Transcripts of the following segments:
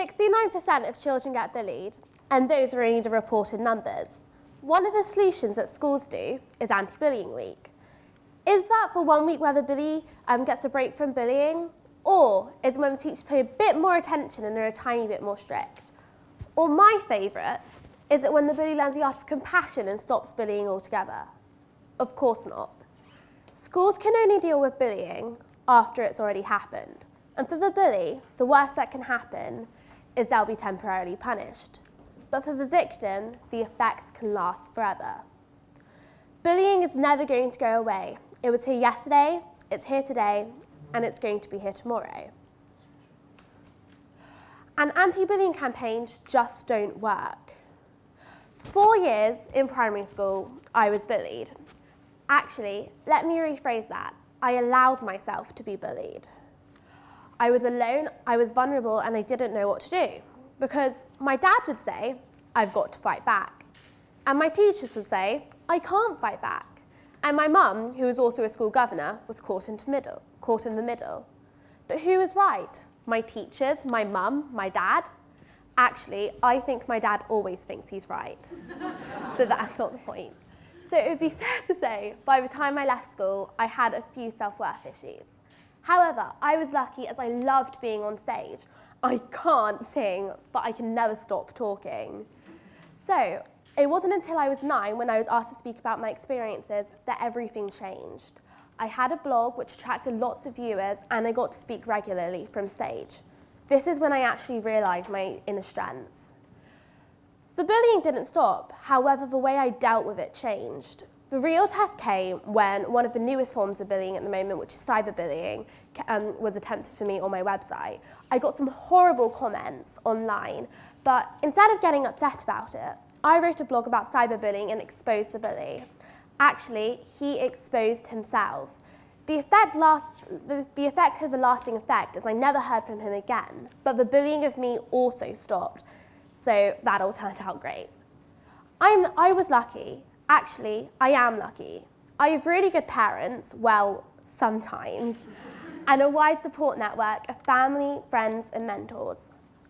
69% of children get bullied, and those are only the reported numbers. One of the solutions that schools do is anti-bullying week. Is that the 1 week where the bully gets a break from bullying? Or is it when the teachers pay a bit more attention and are a tiny bit more strict? Or my favourite, is it when the bully learns the art of compassion and stops bullying altogether? Of course not. Schools can only deal with bullying after it's already happened. And for the bully, the worst that can happen is they'll be temporarily punished. But for the victim, the effects can last forever. Bullying is never going to go away. It was here yesterday, it's here today, and it's going to be here tomorrow. And anti-bullying campaigns just don't work. 4 years in primary school, I was bullied. Actually, let me rephrase that. I allowed myself to be bullied. I was alone, I was vulnerable, and I didn't know what to do. Because my dad would say, I've got to fight back. And my teachers would say, I can't fight back. And my mum, who was also a school governor, was caught in the middle. But who was right? My teachers, my mum, my dad? Actually, I think my dad always thinks he's right. But that's not the point. So it would be fair to say, by the time I left school, I had a few self-worth issues. However, I was lucky as I loved being on stage. I can't sing, but I can never stop talking. So it wasn't until I was 9 when I was asked to speak about my experiences that everything changed. I had a blog which attracted lots of viewers, and I got to speak regularly from stage. This is when I actually realised my inner strength. The bullying didn't stop, however, the way I dealt with it changed. The real test came when one of the newest forms of bullying at the moment, which is cyberbullying, was attempted for me on my website. I got some horrible comments online, but instead of getting upset about it, I wrote a blog about cyberbullying and exposed the bully. Actually, he exposed himself. The effect had a lasting effect, as I never heard from him again, but the bullying of me also stopped, so that all turned out great. I was lucky. Actually, I am lucky. I have really good parents, well, sometimes, and a wide support network of family, friends, and mentors.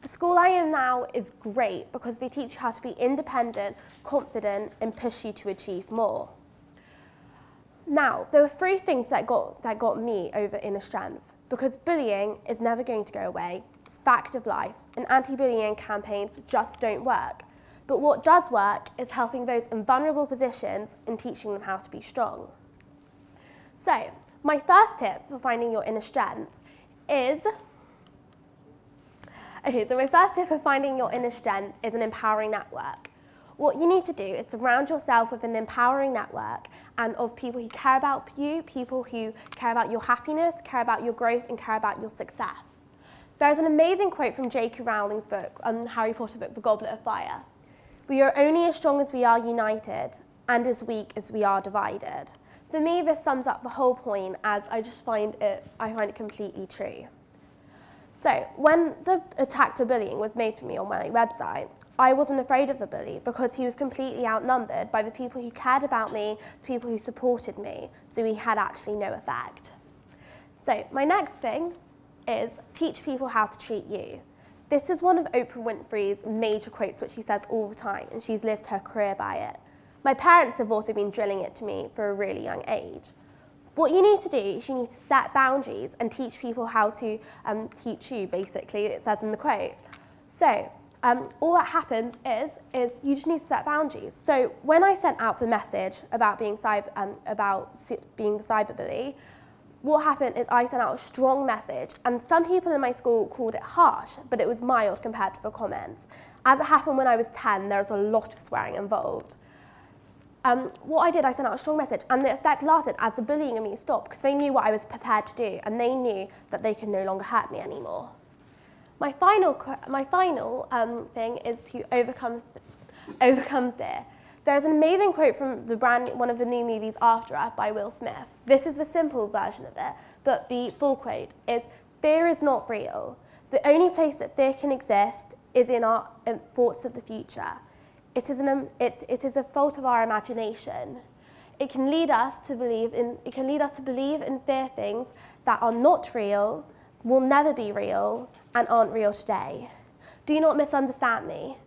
The school I am now is great because they teach you how to be independent, confident, and push you to achieve more. Now, there were 3 things that got me over inner strength, because bullying is never going to go away. It's fact of life, and anti-bullying campaigns just don't work. But what does work is helping those in vulnerable positions and teaching them how to be strong. So, my first tip for finding your inner strength is an empowering network. What you need to do is surround yourself with an empowering network and of people who care about you, people who care about your happiness, care about your growth, and care about your success. There's an amazing quote from J.K. Rowling's book, Harry Potter book, The Goblet of Fire. We are only as strong as we are united, and as weak as we are divided. For me, this sums up the whole point, as I find it completely true. So, when the attack to bullying was made for me on my website, I wasn't afraid of the bully because he was completely outnumbered by the people who cared about me, the people who supported me, so he had actually no effect. So, my next thing is teach people how to treat you. This is one of Oprah Winfrey's major quotes, which she says all the time, and she's lived her career by it. My parents have also been drilling it to me for a really young age. What you need to do is you need to set boundaries and teach people how to teach you, basically, it says in the quote. So, all that happens is you just need to set boundaries. So when I sent out the message about being cyberbully, what happened is I sent out a strong message, and some people in my school called it harsh, but it was mild compared to the comments. As it happened when I was 10, there was a lot of swearing involved. What I did, I sent out a strong message, and the effect lasted as the bullying of me stopped, because they knew what I was prepared to do, and they knew that they could no longer hurt me anymore. My final thing is to overcome fear. There's an amazing quote from one of the new movies After Earth by Will Smith. This is the simple version of it, but the full quote is, "Fear is not real. The only place that fear can exist is in our thoughts of the future. It is a fault of our imagination. It can lead us to believe and fear things that are not real, will never be real, and aren't real today. Do not misunderstand me.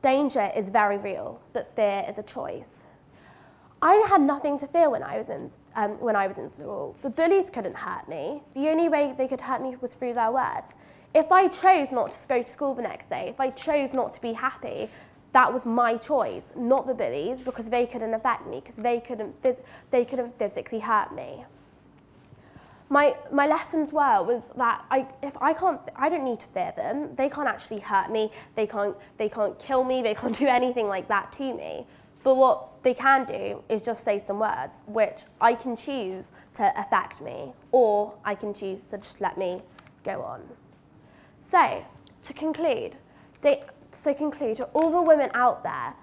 Danger is very real, but fear is a choice. I had nothing to fear when I was in school. The bullies couldn't hurt me. The only way they could hurt me was through their words. If I chose not to go to school the next day, if I chose not to be happy, that was my choice, not the bullies, because they couldn't affect me, because they couldn't physically hurt me. My lessons was that I don't need to fear them. They can't actually hurt me. They can't kill me. They can't do anything like that to me. But what they can do is just say some words, which I can choose to affect me, or I can choose to just let me go on. So, to conclude, to all the women out there,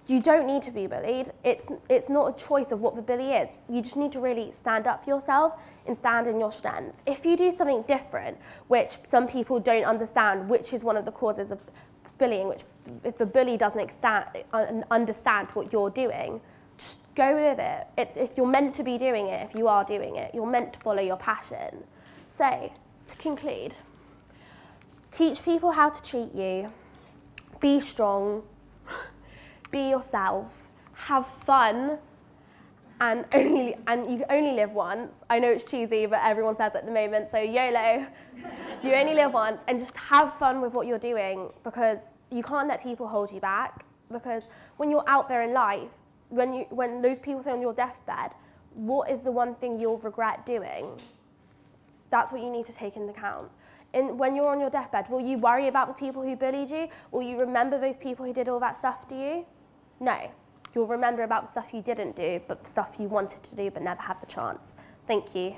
you don't need to be bullied. It's not a choice of what the bully is. You just need to really stand up for yourself and stand in your strength. If you do something different, which some people don't understand, which is one of the causes of bullying, which if the bully doesn't understand what you're doing, just go with it. If you're meant to be doing it, if you are doing it, you're meant to follow your passion. So, to conclude, teach people how to treat you. Be strong. Be yourself. Have fun. And you only live once. I know it's cheesy, but everyone says it at the moment, so YOLO. You only live once, and just have fun with what you're doing, because you can't let people hold you back. Because when you're out there in life, when those people say on your deathbed, what is the one thing you'll regret doing? That's what you need to take into account. And when you're on your deathbed, will you worry about the people who bullied you? Will you remember those people who did all that stuff to you? No. You'll remember about the stuff you didn't do, but the stuff you wanted to do but never had the chance. Thank you.